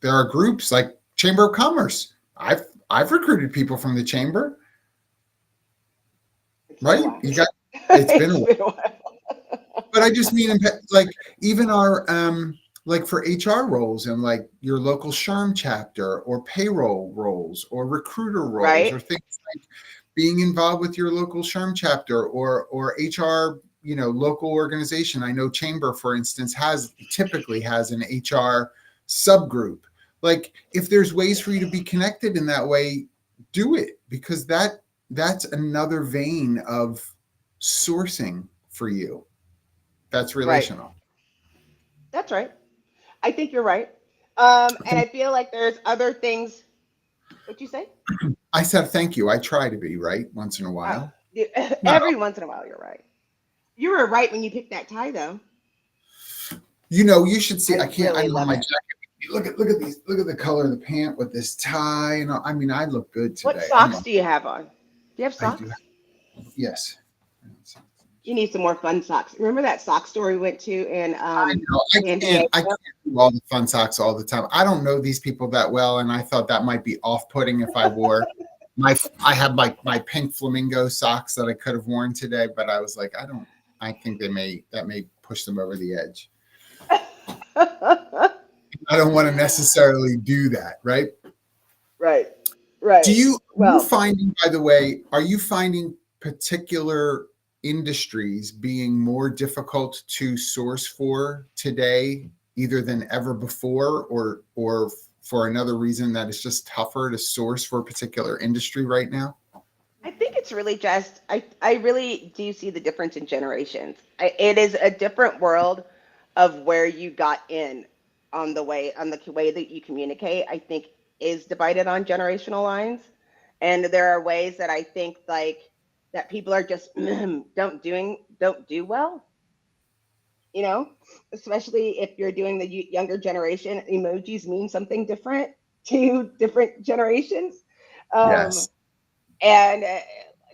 there are groups like Chamber of Commerce. I've recruited people from the chamber, it's been a right? while. It's been a It's while. been a while. But I just mean, like, even our like for HR roles and like your local SHRM chapter or payroll roles or recruiter roles or Right? things like being involved with your local SHRM chapter or HR, local organization. I know Chamber, for instance, typically has an HR subgroup. like if there's ways for you to be connected in that way, do it, because that's another vein of sourcing for you. That's Right. relational. That's right. I think you're right. And I feel like there's other things. What you say? I said thank you. I try to be right once in a Oh, while. Not every once in a while, you're right. You were right when you picked that tie, though. You should see. I I can't. I really don't have love my it. jacket. Look at these. Look at the color of the pant with this tie. I mean, I look good What today. socks do you have on? Do you have I do. socks? Yes. You need some more fun socks. Remember that sock store we went to in I know. San Diego? I can't do all the fun socks all the time. I don't know these people that well, and I thought that might be off-putting if I wore I had my pink flamingo socks that I could have worn today, but I was like, I think that may push them over the edge. I don't want to necessarily do that, right? Right. Do Right. you are you Well, finding, by the way, are you finding particular industries being more difficult to source for today, either than ever before, or for another reason that it's just tougher to source for a particular industry right now? I think it's really just I really do see the difference in generations. It is a different world of where you got in on the way that you communicate. I think is divided on generational lines, and there are ways that I think like that people are just don't do well. You know, especially if you're doing the younger generation, emojis mean something different to different generations. Um, Yes. and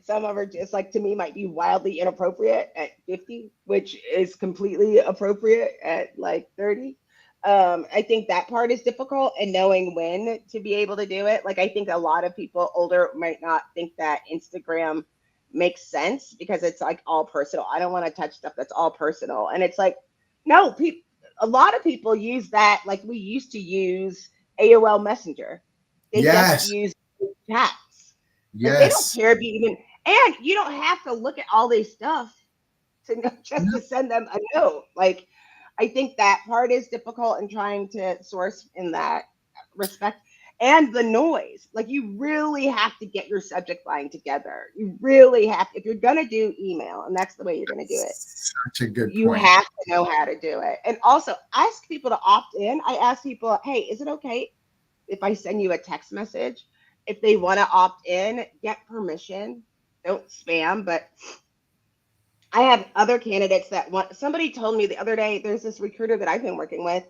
some of are just like to me might be wildly inappropriate at 50, which is completely appropriate at like 30. I think that part is difficult and knowing when to be able to do it. Like I think a lot of people older might not think that Instagram makes sense because it's like all personal. I don't want to touch stuff that's all personal. And it's like, no, people a lot of people use that like we used to use AOL Messenger. They just Yes. use chats. Like they don't Yes. care if you even, and you don't have to look at all this stuff to know, just to send them a note. Like I think that part is difficult in trying to source in that respect. And the noise, like you really have to get your subject line together. You really have, if you're gonna do email, and that's the way you're gonna do it, Such a good you point. have to know how to do it. And also ask people to opt in. I ask people, hey, is it okay if I send you a text message? If they want to opt in, get permission. Don't spam. But I have other candidates that want. Somebody told me the other day. There's this recruiter that I've been working with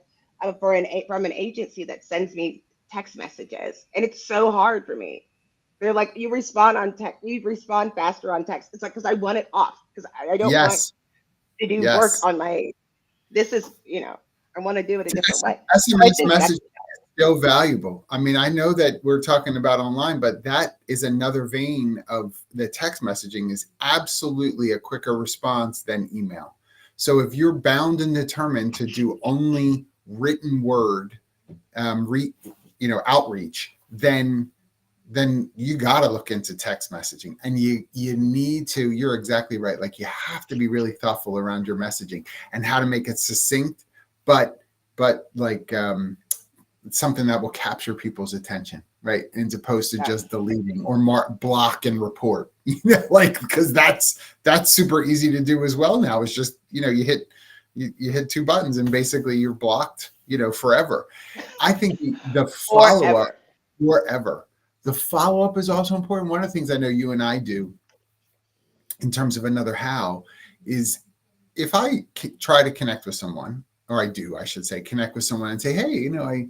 from an agency that sends me text messages, and it's so hard for me. They're like, you respond on text. You respond faster on text. It's like because I want it off because I don't want Yes. to do work Yes. on my. This is I want to do it a different way. So I SMS think that's message so valuable. I mean, I know that we're talking about online, but that is another vein of the text messaging is absolutely a quicker response than email. So if you're bound and determined to do only written word, outreach, then you got to look into text messaging, and you need to. You're exactly right. Like you have to be really thoughtful around your messaging and how to make it succinct, but like something that will capture people's attention, right? As opposed to yeah, just deleting or block and report, like, because that's super easy to do as well now. It's just, you hit two buttons and basically you're blocked, forever. I think the follow-up forever. forever. The follow-up is also important. One of the things I know you and I do in terms of another how is if I try to connect with someone, or I should say, connect with someone and say, hey, I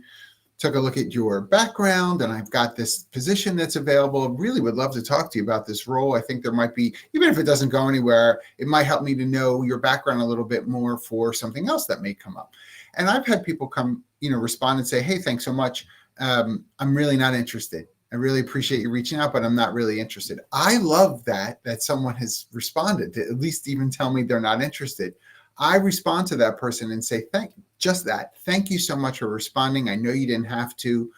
took a look at your background and I've got this position that's available. Really would love to talk to you about this role. I think there might be, even if it doesn't go anywhere, it might help me to know your background a little bit more for something else that may come up. And I've had people come, respond and say, hey, thanks so much. I'm really not interested. I really appreciate you reaching out, but I'm not really interested. I love that someone has responded to at least even tell me they're not interested. I respond to that person and say, thank you so much for responding. I know you didn't have to.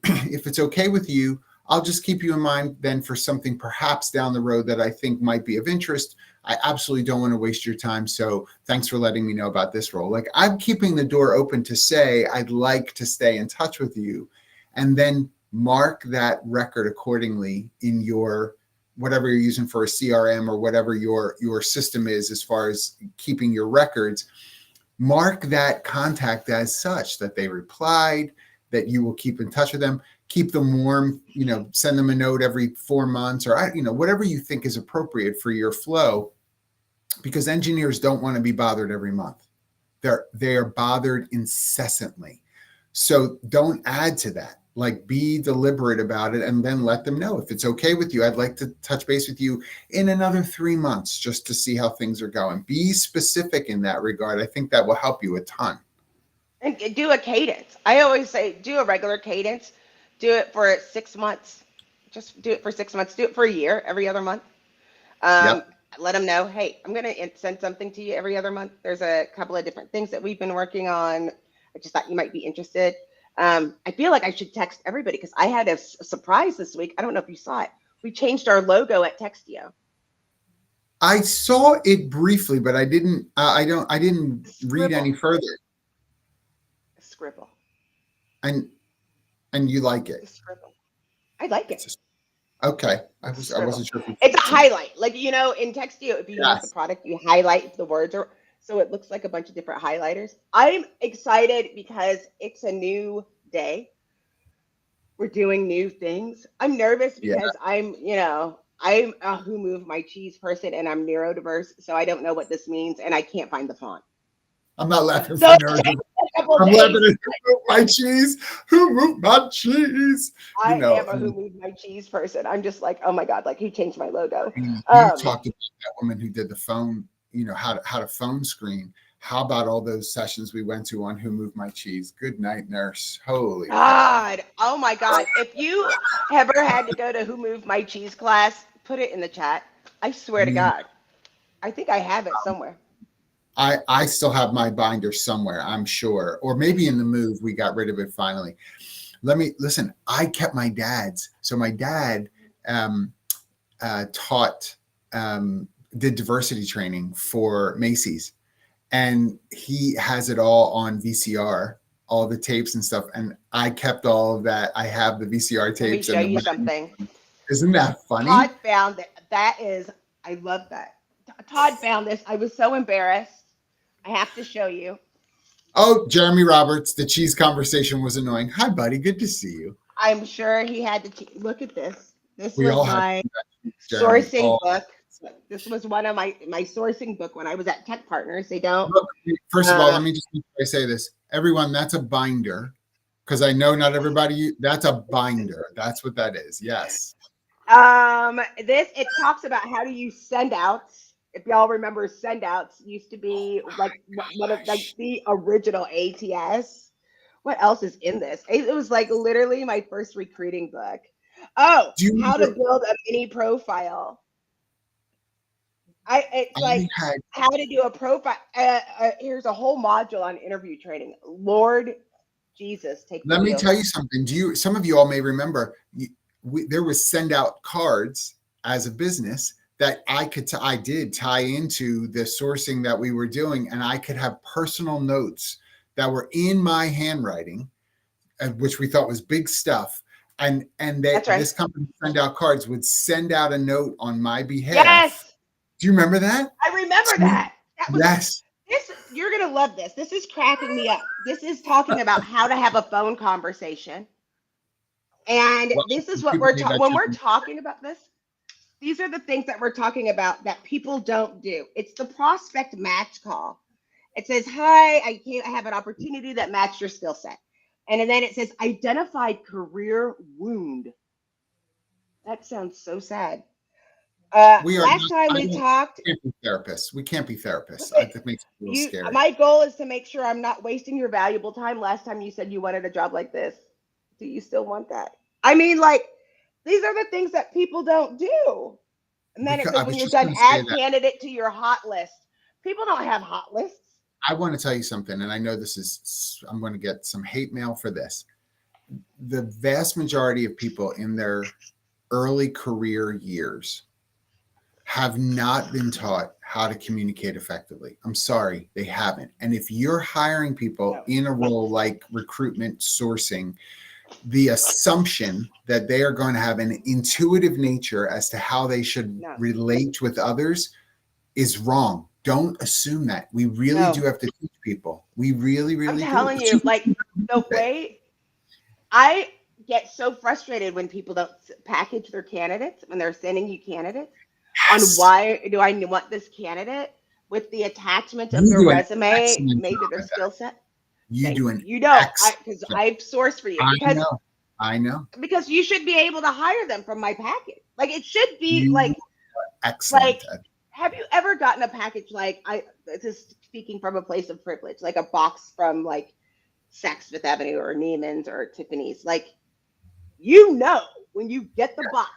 If it's okay with you, I'll just keep you in mind then for something perhaps down the road that I think might be of interest. I absolutely don't want to waste your time. So thanks for letting me know about this role. Like, I'm keeping the door open to say, I'd like to stay in touch with you, and then mark that record accordingly in your, whatever you're using for a CRM or whatever your system is, as far as keeping your records. Mark that contact as such, that they replied, that you will keep in touch with them, keep them warm, send them a note every 4 months, or, whatever you think is appropriate for your flow, because engineers don't want to be bothered every month. They are bothered incessantly. So don't add to that. Like, be deliberate about it, and then let them know if it's okay with you. I'd like to touch base with you in another 3 months just to see how things are going. Be specific in that regard. I think that will help you a ton. And do a cadence. I always say do a regular cadence. Do it for 6 months. Just do it for 6 months. Do it for a year, every other month. Um, Yep. Let them know, hey, I'm going to send something to you every other month. There's a couple of different things that we've been working on. I just thought you might be interested. I feel like I should text everybody because I had a surprise this week. I don't know if you saw it. We changed our logo at Textio. I saw it briefly, but I didn't. I didn't read Scribble. any further. Scribble. And you like it? Scribble. I like it. Okay. I Scribble. wasn't sure if It's a highlight. Like, in Textio, if you want the yes. product, you highlight the words, or so it looks like a bunch of different highlighters. I'm excited because it's a new day. We're doing new things. I'm nervous Yeah. because I'm a who moved my cheese person, and I'm neurodiverse, so I don't know what this means, and I can't find the font. I'm not laughing So for it nerds. takes a couple I'm days. laughing at who moved my cheese. Who moved my cheese? I am a who moved my cheese person. I'm just like, oh my God, like he changed my logo. You talked about that woman who did the phone, how to phone screen. How about all those sessions we went to on Who Moved My Cheese? Good night, nurse. Holy cow. God, oh my God. If you ever had to go to Who Moved My Cheese class, put it in the chat. I swear to God. I think I have it somewhere. I still have my binder somewhere, I'm sure. Or maybe in the move, we got rid of it finally. Listen, I kept my dad's. So my dad did diversity training for Macy's. And he has it all on VCR, all the tapes and stuff. And I kept all of that. I have the VCR tapes. Let me show you something. Isn't that funny? Todd found it. I love that. Todd found this. I was so embarrassed. I have to show you. Oh, Jeremy Roberts, the cheese conversation was annoying. Hi, buddy. Good to see you. I'm sure he had to look at this. This We all was have my Jeremy. sourcing book. This was one of my sourcing book when I was at Tech Partners. They don't. Look, first of all, let me just say this. Everyone, that's a binder, because I know not everybody. That's a binder. That's what that is. Yes. It talks about how to use send outs. If y'all remember, send outs used to be like one of like the original ATS. What else is in this? It was like literally my first recruiting book. Oh, how to build a mini profile. It's like how to do a profile. Here's a whole module on interview training. Lord Jesus, Let me tell you something. Some of you all may remember, there was send out cards as a business that I did tie into the sourcing that we were doing, and I could have personal notes that were in my handwriting, which we thought was big stuff. And this company send out cards would send out a note on my behalf. Yes. Do you remember that? I remember that. Yes. You're going to love this. This is cracking me up. This is talking about how to have a phone conversation. And this is what when we're talking about this, these are the things that we're talking about that people don't do. It's the prospect match call. It says, hi, I have an opportunity that matched your skill set. And then it says, identified career wound. That sounds so sad. Last time we talked, we can't be therapists. We can't be therapists. I think it makes it a little scary. My goal is to make sure I'm not wasting your valuable time. Last time you said you wanted a job like this. Do you still want that? I mean, like, these are the things that people don't do. And then when you're done, add candidate to your hot list. People don't have hot lists. I want to tell you something, and I know I'm going to get some hate mail for this. the vast majority of people in their early career years have not been taught how to communicate effectively. I'm sorry, they haven't. And if you're hiring people in a role like recruitment sourcing, the assumption that they are going to have an intuitive nature as to how they should relate with others is wrong. Don't assume that. We really do have to teach people. We really, really I'm telling you, like the way I get so frustrated when people don't package their candidates, when they're sending you candidates on why do I want this candidate with the attachment of their resume, maybe their skill set. You do an because I've sourced for you I know because you should be able to hire them from my package. Like it should be excellent. Like, have you ever gotten a package like this is speaking from a place of privilege, like a box from like Saks Fifth Avenue or Neiman's or Tiffany's? Like, when you get the box,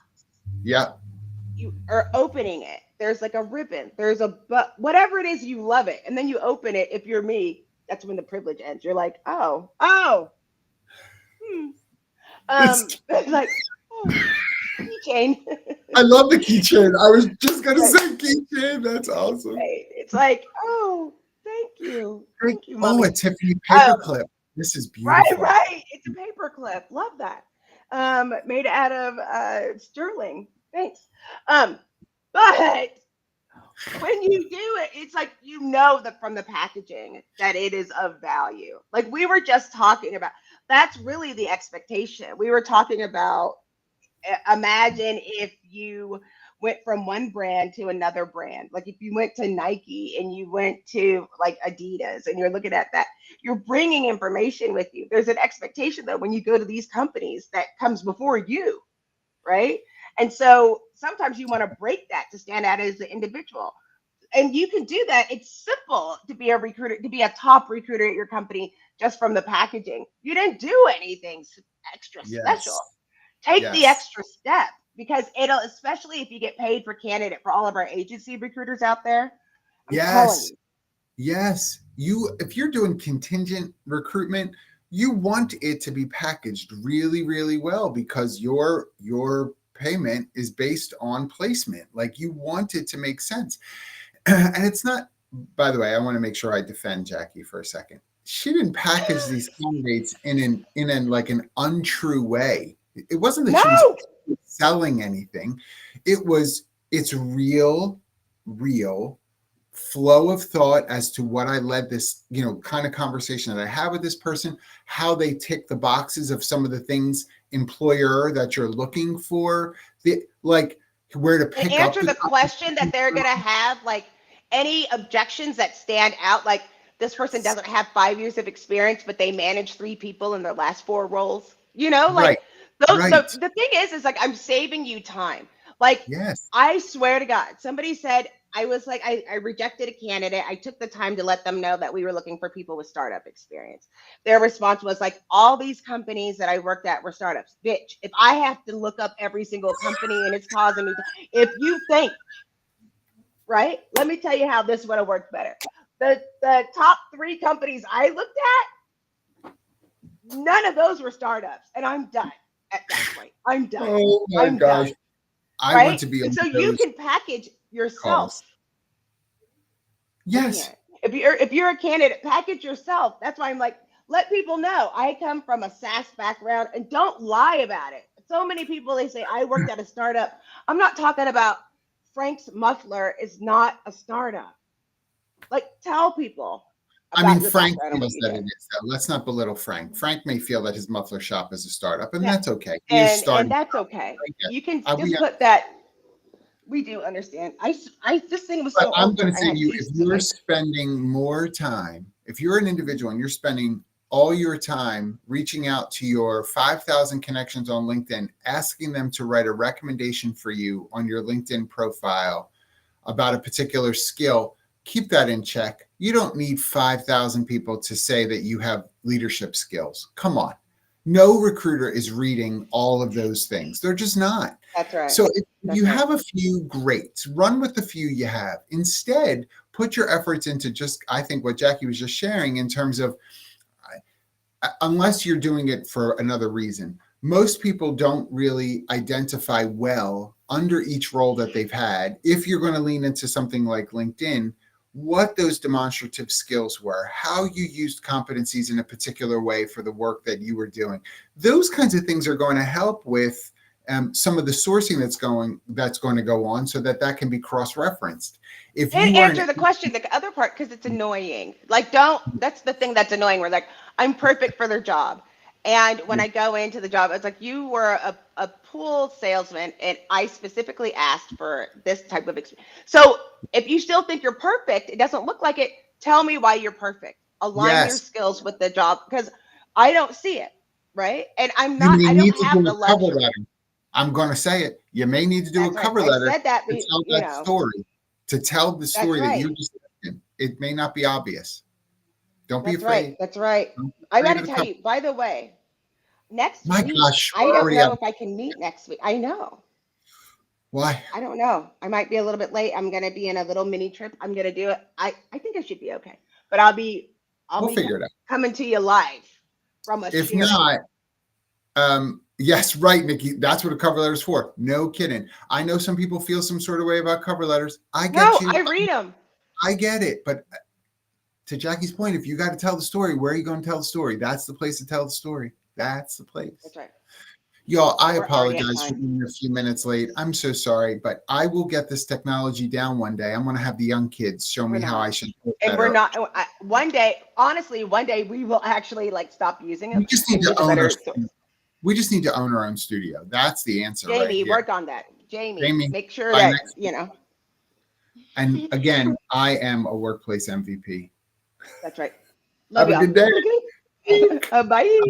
you are opening it. There's like a ribbon. There's whatever it is, you love it, and then you open it. If you're me, that's when the privilege ends. You're like, like, keychain. I love the keychain. I was just gonna say keychain. That's awesome. Right. It's like, thank you, Mommy. A Tiffany paperclip. This is beautiful. Right. It's a paperclip. Love that. Made out of sterling. Thanks. But when you do it, it's like that from the packaging that it is of value. Like we were just talking about. That's really the expectation. We were talking about. Imagine if you went from one brand to another brand. Like if you went to Nike and you went to like Adidas and you're looking at that, you're bringing information with you. There's an expectation though when you go to these companies that comes before you, right? And so sometimes you want to break that to stand out as an individual. And you can do that. It's simple to be a recruiter, to be a top recruiter at your company just from the packaging. You didn't do anything extra special. Take the extra step because it'll, especially if you get paid for candidate, for all of our agency recruiters out there. Yes. If you're doing contingent recruitment, you want it to be packaged really, really well because your payment is based on placement. Like you want it to make sense. And it's not, by the way, I want to make sure I defend Jackie for a second. She didn't package these candidates in an untrue way. It wasn't that she was selling anything. It's real flow of thought as to what I led this, kind of conversation that I have with this person, how they tick the boxes of some of the things employer that you're looking for, where to pick up. Answer the question that they're going to have, like any objections that stand out, like this person doesn't have 5 years of experience, but they manage 3 people in their last 4 roles, The thing is like, I'm saving you time. Like, I swear to God, somebody said, I was like, I rejected a candidate. I took the time to let them know that we were looking for people with startup experience. Their response was like, all these companies that I worked at were startups. Bitch, if I have to look up every single company and it's causing me, if you think, right, let me tell you how this would have worked better. The top 3 companies I looked at, none of those were startups. And I'm done. At that point, I'm done. Oh my gosh. Done. I want to be so you can package yourself. Calls. Yes. If you're a candidate, package yourself. That's why I'm like, let people know I come from a SaaS background and don't lie about it. So many people, they say I worked at a startup. I'm not talking about Frank's Muffler is not a startup. Like tell people. Frank feels that it is, though. Let's not belittle Frank. Frank may feel that his muffler shop is a startup, and that's okay. And that's okay. You can just put that. We do understand. This thing was so. I'm going to say to you, if you're spending more time, if you're an individual and you're spending all your time reaching out to your 5,000 connections on LinkedIn, asking them to write a recommendation for you on your LinkedIn profile about a particular skill, keep that in check. You don't need 5,000 people to say that you have leadership skills. Come on. No recruiter is reading all of those things. They're just not. That's right. So if you have a few, great. Run with the few you have. Instead, put your efforts into just, I think what Jackie was just sharing in terms of unless you're doing it for another reason. Most people don't really identify well under each role that they've had. If you're going to lean into something like LinkedIn, what those demonstrative skills were, how you used competencies in a particular way for the work that you were doing. Those kinds of things are going to help with some of the sourcing that's going to go on, so that can be cross-referenced. If And you were answer the question, the other part, because it's annoying. Like, that's the thing that's annoying. We're like, I'm perfect for their job. And when I go into the job, it's like, you were a pool salesman, and I specifically asked for this type of experience. So if you still think you're perfect, it doesn't look like it. Tell me why you're perfect. Align your yes, skills with the job, because I don't see it, right? And you may I need don't to have do the a cover luxury. letter. I'm going to say it. You may need to do a That's right. cover I letter said that, to tell you that know, story, to tell the that's story that right. you just did. It may not be obvious. Don't be That's right. afraid. That's right. Don't be I got afraid to of the tell cover. you, by the way, next My week, gosh, I we're don't already know out. if I can meet next week. I know. Why? I don't know. I might be a little bit late. I'm going to be in a little mini trip. I'm going to do it. I think I should be okay. But I'll We'll be figure it out. coming to you live from a If shared. not, yes, right, Nikki. That's what a cover letter is for. No kidding. I know some people feel some sort of way about cover letters. I get No, you. I read them. I get it. But to Jackie's point, if you got to tell the story, where are you going to tell the story? That's the place to tell the story. That's the place. That's right. Y'all, I We're already at apologize for time. being a few minutes late. I'm so sorry, but I will get this technology down one day. I'm going to have the young kids show We're me how not. I should do it And we're better. not. One day, honestly, one day we will actually like stop using We them just need and to use a own our better studio. source. We just need to own our own studio. That's the answer right Jamie, here. work on that. Jamie, Jamie, make sure bye that, next you week. know. And again, I am a workplace MVP. That's right. Love Have a y'all. good day. Bye.